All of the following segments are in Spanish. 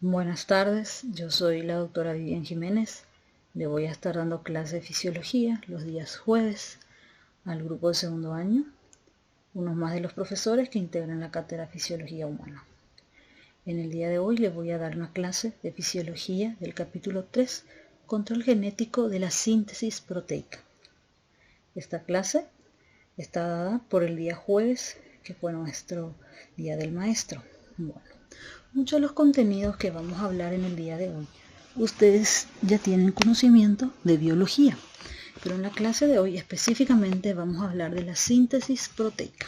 Buenas tardes, yo soy la doctora Vivian Jiménez. Le voy a estar dando clase de fisiología los días jueves al grupo de segundo año, unos más de los profesores que integran la cátedra de Fisiología Humana. En el día de hoy le voy a dar una clase de fisiología del capítulo 3, control genético de la síntesis proteica. Esta clase está dada por el día jueves, que fue nuestro día del maestro. Bueno, muchos de los contenidos que vamos a hablar en el día de hoy, ustedes ya tienen conocimiento de biología, pero en la clase de hoy específicamente vamos a hablar de la síntesis proteica.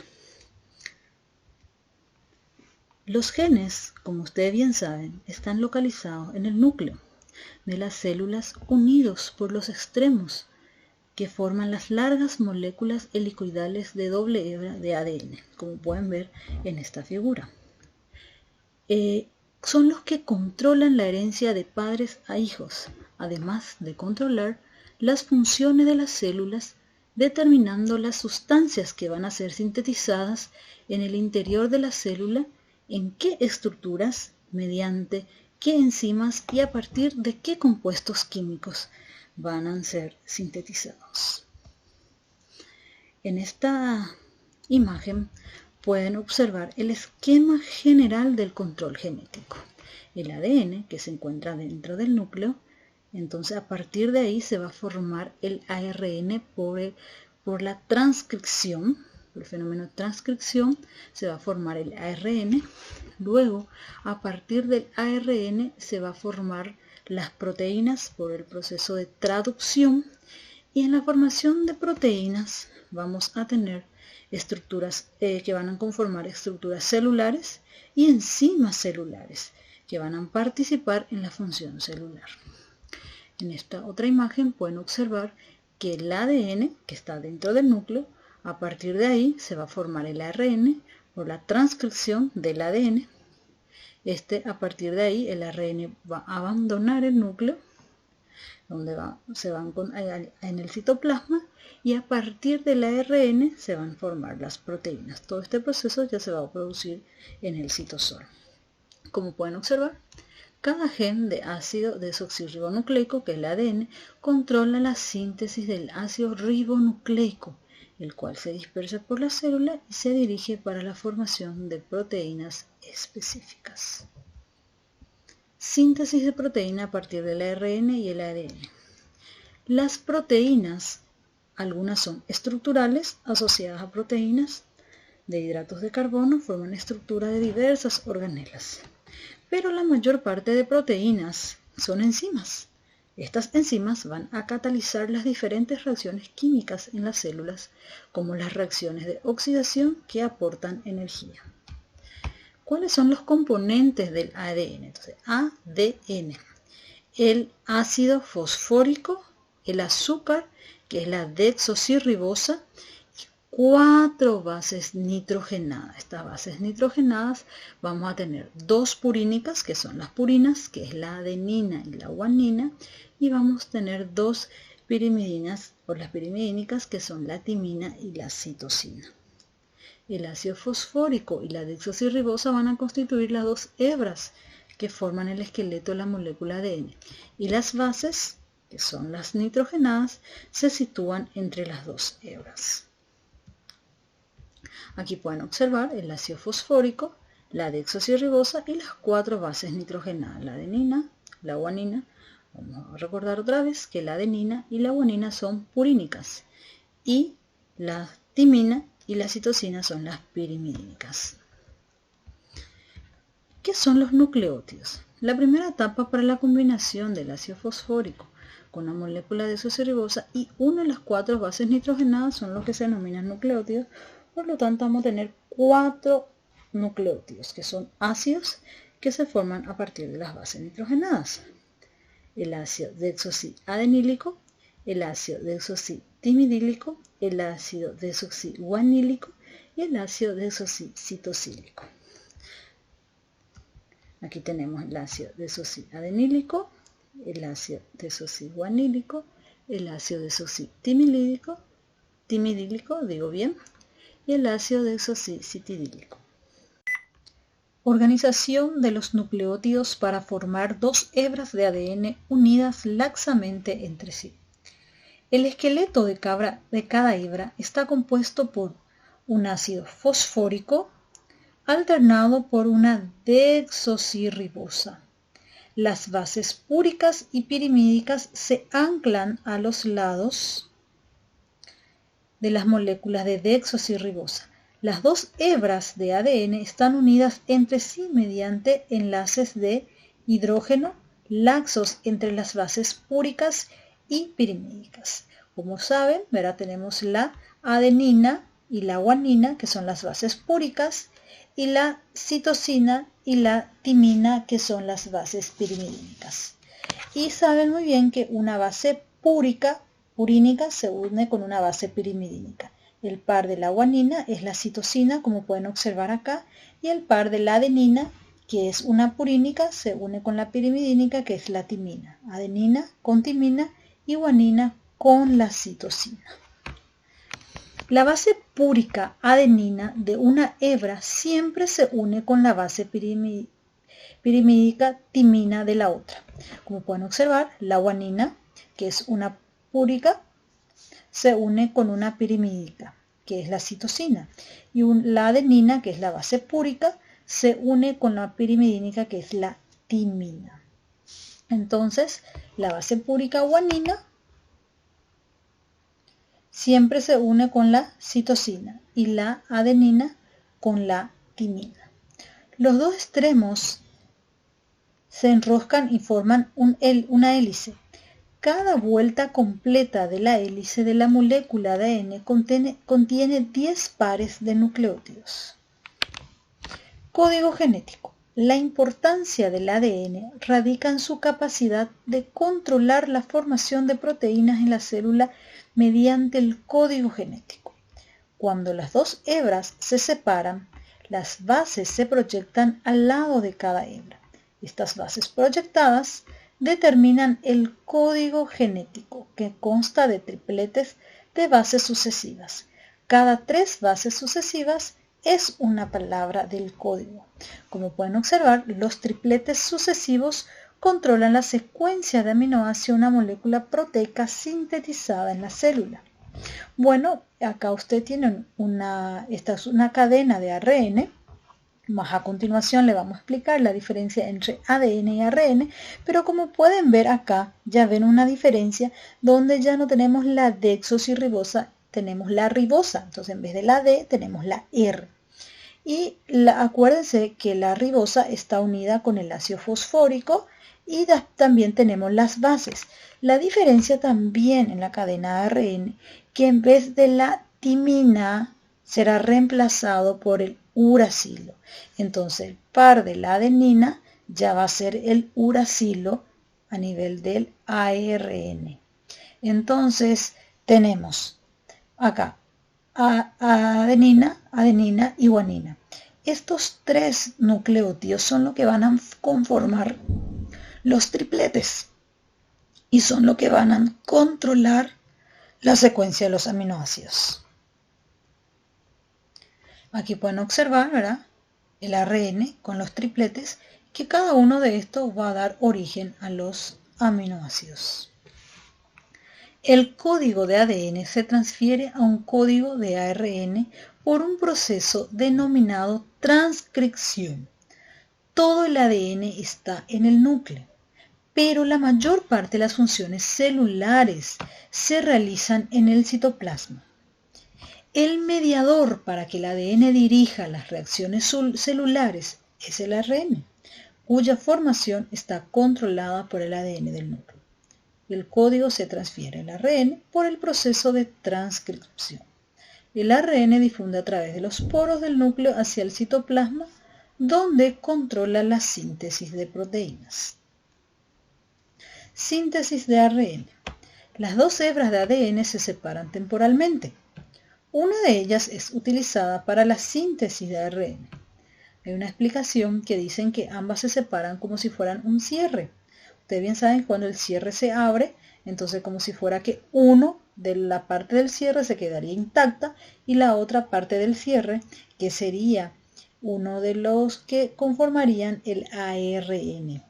Los genes, como ustedes bien saben, están localizados en el núcleo de las células, unidos por los extremos que forman las largas moléculas helicoidales de doble hebra de ADN, como pueden ver en esta figura. Son los que controlan la herencia de padres a hijos, además de controlar las funciones de las células, determinando las sustancias que van a ser sintetizadas en el interior de la célula, en qué estructuras, mediante qué enzimas y a partir de qué compuestos químicos van a ser sintetizados. En esta imagen pueden observar el esquema general del control genético. El ADN que se encuentra dentro del núcleo, entonces a partir de ahí se va a formar el ARN por la transcripción, por el fenómeno de transcripción se va a formar el ARN, luego a partir del ARN se va a formar las proteínas por el proceso de traducción, y en la formación de proteínas vamos a tener estructuras que van a conformar estructuras celulares y enzimas celulares que van a participar en la función celular. En esta otra imagen pueden observar que el ADN que está dentro del núcleo, a partir de ahí se va a formar el ARN por la transcripción del ADN. A partir de ahí el ARN va a abandonar el núcleo, donde se van en el citoplasma, y a partir del ARN se van a formar las proteínas. Todo este proceso ya se va a producir en el citosol. Como pueden observar, cada gen de ácido desoxirribonucleico, que es el ADN, controla la síntesis del ácido ribonucleico, el cual se dispersa por la célula y se dirige para la formación de proteínas específicas. Síntesis de proteína a partir del ARN y el ADN. Las proteínas, algunas son estructurales, asociadas a proteínas de hidratos de carbono, forman estructura de diversas organelas. Pero la mayor parte de proteínas son enzimas. Estas enzimas van a catalizar las diferentes reacciones químicas en las células, como las reacciones de oxidación que aportan energía. ¿Cuáles son los componentes del ADN? Entonces, ADN, el ácido fosfórico, el azúcar, que es la desoxirribosa, y 4 bases nitrogenadas. Estas bases nitrogenadas vamos a tener 2 purínicas, que son las purinas, que es la adenina y la guanina, y vamos a tener 2 pirimidinas, o las pirimidínicas, que son la timina y la citosina. El ácido fosfórico y la desoxirribosa van a constituir las 2 hebras que forman el esqueleto de la molécula ADN, y las bases, que son las nitrogenadas, se sitúan entre las 2 hebras. Aquí pueden observar el ácido fosfórico, la desoxirribosa y las 4 bases nitrogenadas, la adenina, la guanina. Vamos a recordar otra vez que la adenina y la guanina son purínicas y la timina y la citosina son las pirimidínicas. ¿Qué son los nucleótidos? La primera etapa para la combinación del ácido fosfórico con la molécula desoxirribosa y una de las 4 bases nitrogenadas son los que se denominan nucleótidos. Por lo tanto, vamos a tener 4 nucleótidos, que son ácidos que se forman a partir de las bases nitrogenadas. El ácido desoxiadenílico, el ácido desoxitimidílico, el ácido desoxiguanílico y el ácido desoxicitosílico. Aquí tenemos el ácido desoxiadenílico, el ácido desoxiguanílico, el ácido desoxitimidílico, y el ácido desoxicitidílico. Organización de los nucleótidos para formar dos hebras de ADN unidas laxamente entre sí. El esqueleto de cada hebra está compuesto por un ácido fosfórico alternado por una desoxirribosa. Las bases púricas y pirimídicas se anclan a los lados de las moléculas de desoxirribosa. Las dos hebras de ADN están unidas entre sí mediante enlaces de hidrógeno laxos entre las bases púricas y pirimídicas. Como saben, ¿verdad? Tenemos la adenina y la guanina, que son las bases púricas, y la citosina y la timina, que son las bases pirimídicas. Y saben muy bien que una base purínica se une con una base pirimidínica. El par de la guanina es la citosina, como pueden observar acá, y el par de la adenina, que es una purínica, se une con la pirimidínica, que es la timina. Adenina con timina y guanina con la citosina. La base púrica adenina de una hebra siempre se une con la base pirimídica timina de la otra. Como pueden observar, la guanina, que es una púrica, se une con una pirimídica, que es la citosina, y la adenina, que es la base púrica, se une con la pirimidínica, que es la timina. Entonces, la base púrica guanina siempre se une con la citosina y la adenina con la timina. Los dos extremos se enroscan y forman una hélice. Cada vuelta completa de la hélice de la molécula de ADN contiene 10 pares de nucleótidos. Código genético. La importancia del ADN radica en su capacidad de controlar la formación de proteínas en la célula mediante el código genético. Cuando las dos hebras se separan, las bases se proyectan al lado de cada hebra. Estas bases proyectadas determinan el código genético, que consta de tripletes de bases sucesivas. Cada 3 bases sucesivas es una palabra del código. Como pueden observar, los tripletes sucesivos controlan la secuencia de aminoácidos de una molécula proteica sintetizada en la célula. Bueno, acá usted tiene esta es una cadena de ARN. Más a continuación le vamos a explicar la diferencia entre ADN y ARN, pero como pueden ver acá, ya ven una diferencia donde ya no tenemos la desoxirribosa, tenemos la ribosa. Entonces en vez de la D tenemos la R. Y acuérdense que la ribosa está unida con el ácido fosfórico y también tenemos las bases. La diferencia también en la cadena de ARN, que en vez de la timina será reemplazado por el uracilo. Entonces el par de la adenina ya va a ser el uracilo a nivel del ARN. Entonces tenemos acá adenina y guanina. Estos 3 nucleótidos son lo que van a conformar los tripletes y son lo que van a controlar la secuencia de los aminoácidos. Aquí pueden observar, ¿verdad?, el ARN con los tripletes, que cada uno de estos va a dar origen a los aminoácidos. El código de ADN se transfiere a un código de ARN por un proceso denominado transcripción. Todo el ADN está en el núcleo, pero la mayor parte de las funciones celulares se realizan en el citoplasma. El mediador para que el ADN dirija las reacciones celulares es el ARN, cuya formación está controlada por el ADN del núcleo. El código se transfiere al ARN por el proceso de transcripción. El ARN difunde a través de los poros del núcleo hacia el citoplasma, donde controla la síntesis de proteínas. Síntesis de ARN. Las dos hebras de ADN se separan temporalmente. Una de ellas es utilizada para la síntesis de ARN. Hay una explicación que dicen que ambas se separan como si fueran un cierre. Ustedes bien saben, cuando el cierre se abre, entonces como si fuera que uno de la parte del cierre se quedaría intacta y la otra parte del cierre, que sería uno de los que conformarían el ARN.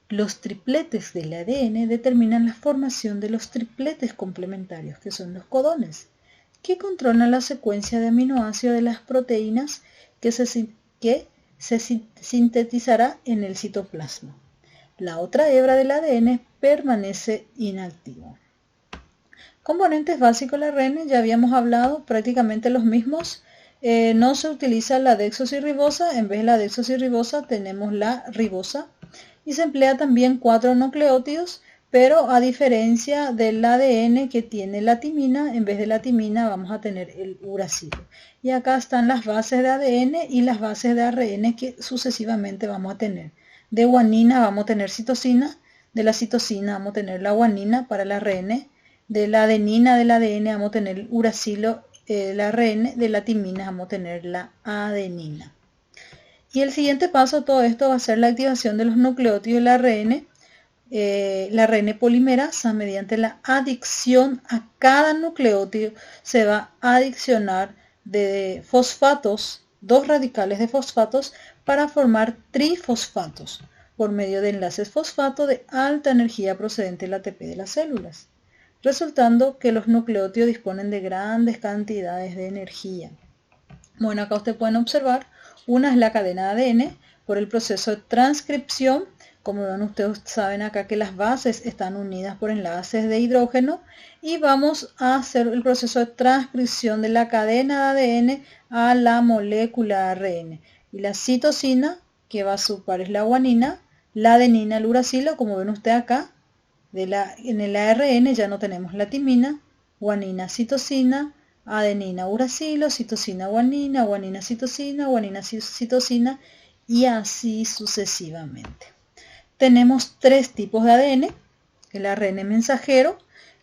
Los tripletes del ADN determinan la formación de los tripletes complementarios, que son los codones, que controlan la secuencia de aminoácidos de las proteínas que se sintetizará en el citoplasma. La otra hebra del ADN permanece inactiva. Componentes básicos del ARN, ya habíamos hablado prácticamente los mismos. No se utiliza la desoxirribosa, en vez de la desoxirribosa tenemos la ribosa y se emplea también 4 nucleótidos, pero a diferencia del ADN que tiene la timina, en vez de la timina vamos a tener el uracilo. Y acá están las bases de ADN y las bases de ARN que sucesivamente vamos a tener. De guanina vamos a tener citosina, de la citosina vamos a tener la guanina para el ARN, de la adenina del ADN vamos a tener el uracilo, el ARN, de la timina vamos a tener la adenina. Y el siguiente paso de todo esto va a ser la activación de los nucleótidos del ARN, la ARN polimerasa. Mediante la adicción a cada nucleótido se va a adicionar de fosfatos, 2 radicales de fosfatos, para formar trifosfatos por medio de enlaces fosfato de alta energía procedente del ATP de las células, resultando que los nucleótidos disponen de grandes cantidades de energía. Bueno, acá ustedes pueden observar, una es la cadena de ADN por el proceso de transcripción. Como ven, ustedes saben acá que las bases están unidas por enlaces de hidrógeno y vamos a hacer el proceso de transcripción de la cadena de ADN a la molécula ARN. Y la citosina, que va a su par es la guanina, la adenina, el uracilo, como ven ustedes acá, en el ARN ya no tenemos la timina, guanina, citosina, adenina, uracilo, citosina, guanina, guanina, citosina y así sucesivamente. Tenemos 3 tipos de ADN, el ARN mensajero,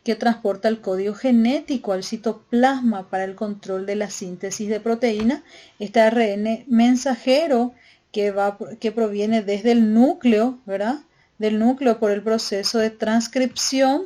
que transporta el código genético al citoplasma para el control de la síntesis de proteína. Este ARN mensajero que proviene desde el núcleo, ¿verdad? Del núcleo por el proceso de transcripción,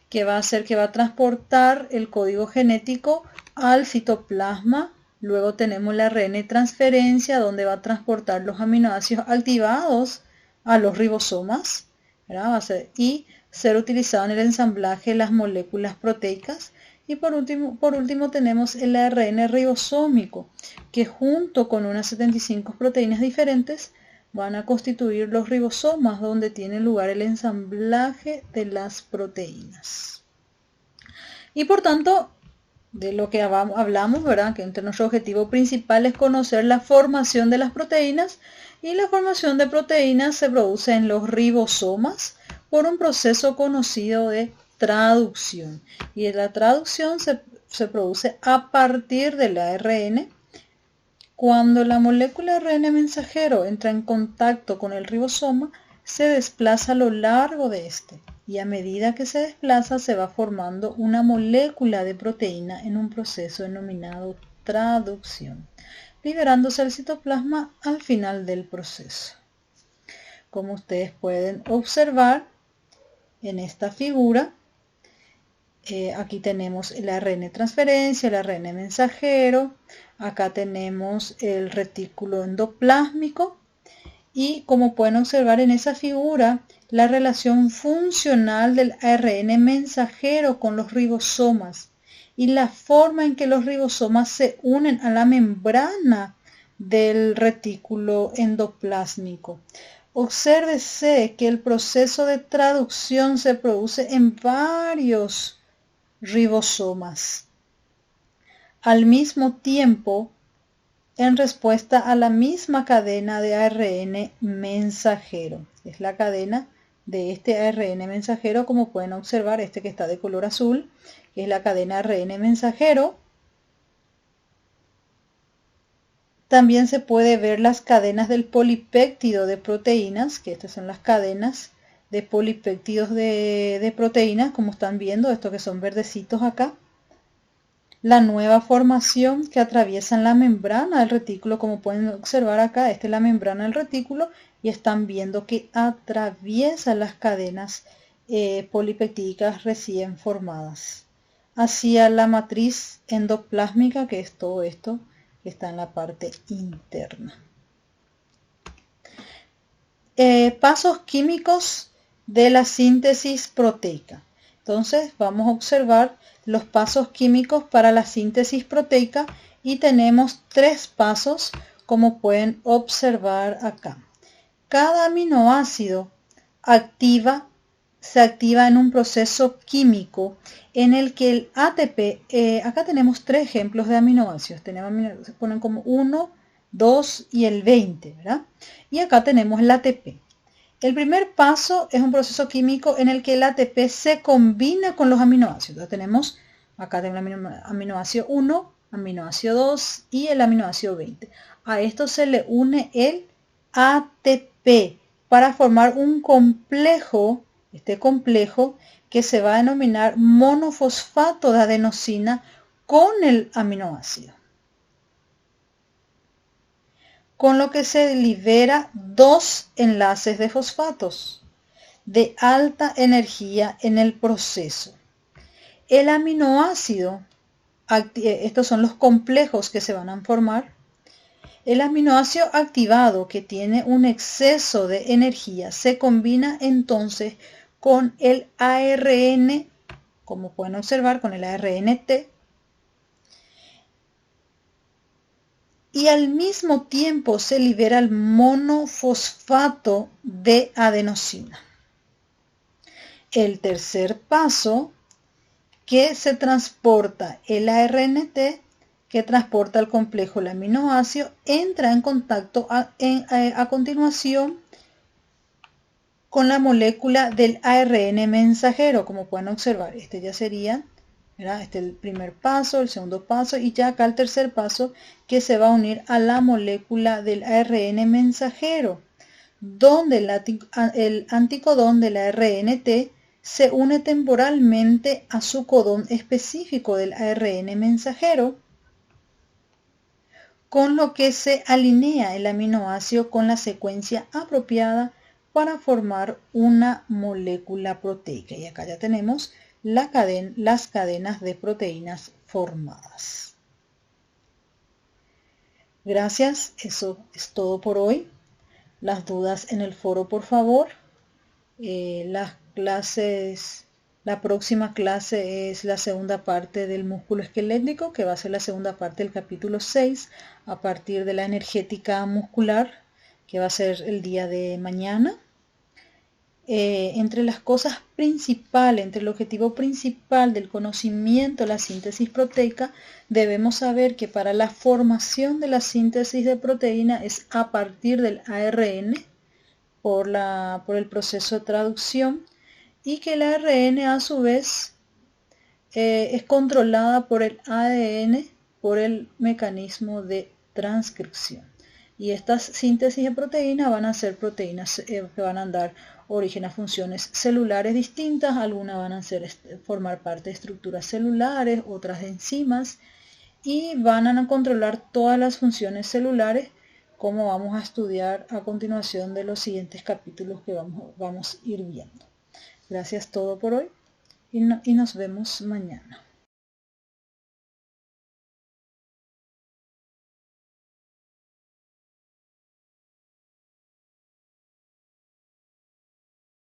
que va a transportar el código genético al citoplasma. Luego tenemos la ARN transferencia, donde va a transportar los aminoácidos activados a los ribosomas, ¿verdad? Y ser utilizado en el ensamblaje de las moléculas proteicas. Y por último tenemos el ARN ribosómico, que junto con unas 75 proteínas diferentes van a constituir los ribosomas, donde tiene lugar el ensamblaje de las proteínas. Y por tanto, de lo que hablamos, ¿verdad? Que entre nuestro objetivo principal es conocer la formación de las proteínas, y la formación de proteínas se produce en los ribosomas por un proceso conocido de traducción. Y la traducción se produce a partir del ARN. Cuando la molécula ARN mensajero entra en contacto con el ribosoma, se desplaza a lo largo de este, y a medida que se desplaza se va formando una molécula de proteína en un proceso denominado traducción, liberándose al citoplasma al final del proceso. Como ustedes pueden observar en esta figura, aquí tenemos el ARN transferencia, el ARN mensajero, acá tenemos el retículo endoplásmico, y como pueden observar en esa figura, la relación funcional del ARN mensajero con los ribosomas y la forma en que los ribosomas se unen a la membrana del retículo endoplásmico. Obsérvese que el proceso de traducción se produce en varios ribosomas al mismo tiempo, en respuesta a la misma cadena de ARN mensajero. Es la cadena de este ARN mensajero, como pueden observar, este que está de color azul, que es la cadena ARN mensajero. También se puede ver las cadenas del polipéptido de proteínas, que estas son las cadenas de polipéptidos de proteínas, como están viendo, estos que son verdecitos acá. La nueva formación que atraviesan la membrana del retículo, como pueden observar acá, esta es la membrana del retículo y están viendo que atraviesa las cadenas polipeptídicas recién formadas hacia la matriz endoplásmica, que es todo esto que está en la parte interna. pasos químicos de la síntesis proteica. Entonces vamos a observar los pasos químicos para la síntesis proteica y tenemos 3 pasos, como pueden observar acá. Cada aminoácido se activa en un proceso químico en el que el ATP, acá tenemos 3 ejemplos de aminoácidos, se ponen como 1, 2 y el 20, ¿verdad? Y acá tenemos el ATP. El primer paso es un proceso químico en el que el ATP se combina con los aminoácidos. Tenemos acá el aminoácido 1, aminoácido 2 y el aminoácido 20. A esto se le une el ATP para formar un complejo, este complejo que se va a denominar monofosfato de adenosina con el aminoácido, con lo que se libera 2 enlaces de fosfatos de alta energía en el proceso. El aminoácido, estos son los complejos que se van a formar. El aminoácido activado que tiene un exceso de energía se combina entonces con el ARN, como pueden observar, con el ARNT, y al mismo tiempo se libera el monofosfato de adenosina. El tercer paso, que se transporta el ARNT, que transporta el complejo el aminoácido, entra en contacto a continuación con la molécula del ARN mensajero, como pueden observar. Este ya sería, ¿verdad? Este es el primer paso, el segundo paso y ya acá el tercer paso, que se va a unir a la molécula del ARN mensajero, donde el anticodón del ARNT se une temporalmente a su codón específico del ARN mensajero, con lo que se alinea el aminoácido con la secuencia apropiada para formar una molécula proteica. Y acá ya tenemos las cadenas de proteínas formadas. Gracias, eso es todo por hoy. Las dudas en el foro, por favor. La próxima clase es la segunda parte del músculo esquelético, que va a ser la segunda parte del capítulo 6, a partir de la energética muscular, que va a ser el día de mañana. Entre las cosas principales, entre el objetivo principal del conocimiento de la síntesis proteica, debemos saber que para la formación de la síntesis de proteína es a partir del ARN, por el proceso de traducción, y que el ARN a su vez es controlada por el ADN por el mecanismo de transcripción. Y estas síntesis de proteínas van a ser proteínas que van a dar origen a funciones celulares distintas. Algunas van a formar parte de estructuras celulares, otras de enzimas, y van a controlar todas las funciones celulares, como vamos a estudiar a continuación de los siguientes capítulos que vamos a ir viendo. Gracias todo por hoy y nos vemos mañana.